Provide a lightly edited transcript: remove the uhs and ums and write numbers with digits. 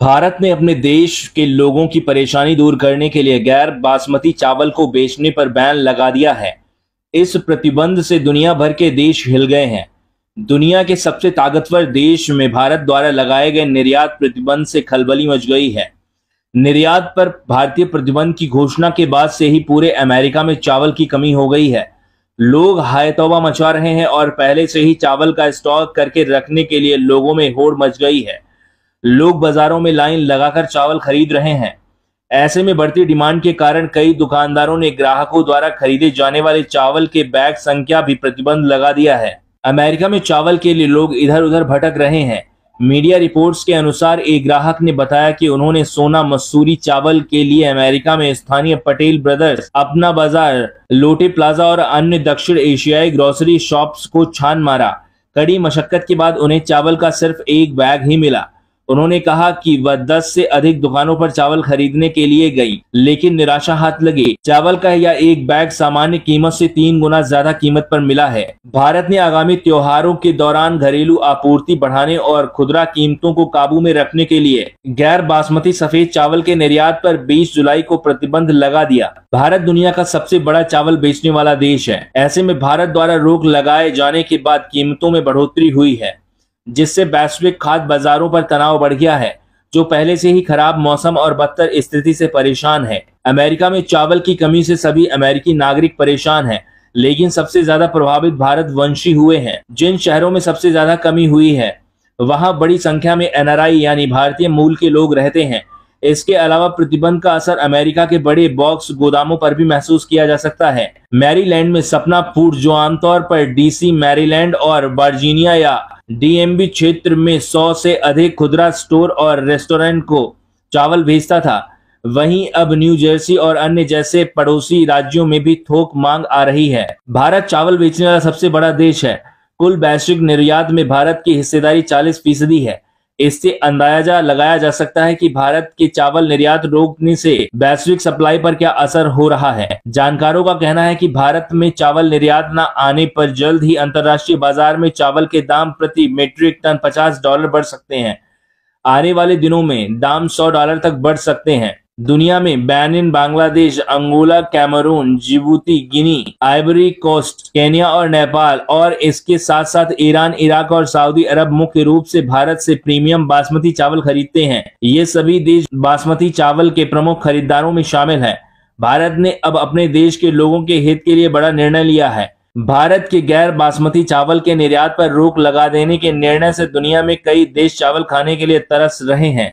भारत ने अपने देश के लोगों की परेशानी दूर करने के लिए गैर बासमती चावल को बेचने पर बैन लगा दिया है। इस प्रतिबंध से दुनिया भर के देश हिल गए हैं। दुनिया के सबसे ताकतवर देश में भारत द्वारा लगाए गए निर्यात प्रतिबंध से खलबली मच गई है। निर्यात पर भारतीय प्रतिबंध की घोषणा के बाद से ही पूरे अमेरिका में चावल की कमी हो गई है। लोग हाय तौबा मचा रहे हैं और पहले से ही चावल का स्टॉक करके रखने के लिए लोगों में होड़ मच गई है। लोग बाजारों में लाइन लगाकर चावल खरीद रहे हैं। ऐसे में बढ़ती डिमांड के कारण कई दुकानदारों ने ग्राहकों द्वारा खरीदे जाने वाले चावल के बैग संख्या भी प्रतिबंध लगा दिया है। अमेरिका में चावल के लिए लोग इधर उधर भटक रहे हैं। मीडिया रिपोर्ट्स के अनुसार एक ग्राहक ने बताया कि उन्होंने सोना मसूरी चावल के लिए अमेरिका में स्थानीय पटेल ब्रदर्स, अपना बाजार, लोटे प्लाजा और अन्य दक्षिण एशियाई ग्रोसरी शॉप्स को छान मारा। कड़ी मशक्कत के बाद उन्हें चावल का सिर्फ एक बैग ही मिला। उन्होंने कहा कि वह 10 से अधिक दुकानों पर चावल खरीदने के लिए गई, लेकिन निराशा हाथ लगी। चावल का यह एक बैग सामान्य कीमत से 3 गुना ज्यादा कीमत पर मिला है। भारत ने आगामी त्योहारों के दौरान घरेलू आपूर्ति बढ़ाने और खुदरा कीमतों को काबू में रखने के लिए गैर बासमती सफेद चावल के निर्यात पर 20 जुलाई को प्रतिबंध लगा दिया। भारत दुनिया का सबसे बड़ा चावल बेचने वाला देश है। ऐसे में भारत द्वारा रोक लगाए जाने के बाद कीमतों में बढ़ोतरी हुई है, जिससे वैश्विक खाद्य बाजारों पर तनाव बढ़ गया है, जो पहले से ही खराब मौसम और बदतर स्थिति से परेशान है। अमेरिका में चावल की कमी से सभी अमेरिकी नागरिक परेशान हैं, लेकिन सबसे ज्यादा प्रभावित भारतवंशी हुए हैं। जिन शहरों में सबसे ज्यादा कमी हुई है, वहां बड़ी संख्या में एनआरआई यानी भारतीय मूल के लोग रहते हैं। इसके अलावा प्रतिबंध का असर अमेरिका के बड़े बॉक्स गोदामों पर भी महसूस किया जा सकता है। मैरीलैंड में सपना फूड, जो आमतौर पर डीसी, मैरीलैंड और वर्जीनिया या डीएमवी क्षेत्र में 100 से अधिक खुदरा स्टोर और रेस्टोरेंट को चावल भेजता था, वहीं अब न्यू जर्सी और अन्य जैसे पड़ोसी राज्यों में भी थोक मांग आ रही है। भारत चावल बेचने वाला सबसे बड़ा देश है। कुल वैश्विक निर्यात में भारत की हिस्सेदारी 40% है। इससे अंदाजा लगाया जा सकता है कि भारत के चावल निर्यात रोकने से वैश्विक सप्लाई पर क्या असर हो रहा है। जानकारों का कहना है कि भारत में चावल निर्यात न आने पर जल्द ही अंतर्राष्ट्रीय बाजार में चावल के दाम प्रति मीट्रिक टन $50 बढ़ सकते हैं। आने वाले दिनों में दाम $100 तक बढ़ सकते हैं। दुनिया में Benin, Bangladesh, Angola, Cameroon, Djibouti, Guinea, Ivory Coast, Kenya और नेपाल और इसके साथ साथ ईरान, इराक और सऊदी अरब मुख्य रूप से भारत से प्रीमियम बासमती चावल खरीदते हैं। ये सभी देश बासमती चावल के प्रमुख खरीदारों में शामिल हैं। भारत ने अब अपने देश के लोगों के हित के लिए बड़ा निर्णय लिया है। भारत के गैर बासमती चावल के निर्यात पर रोक लगा देने के निर्णय से दुनिया में कई देश चावल खाने के लिए तरस रहे हैं।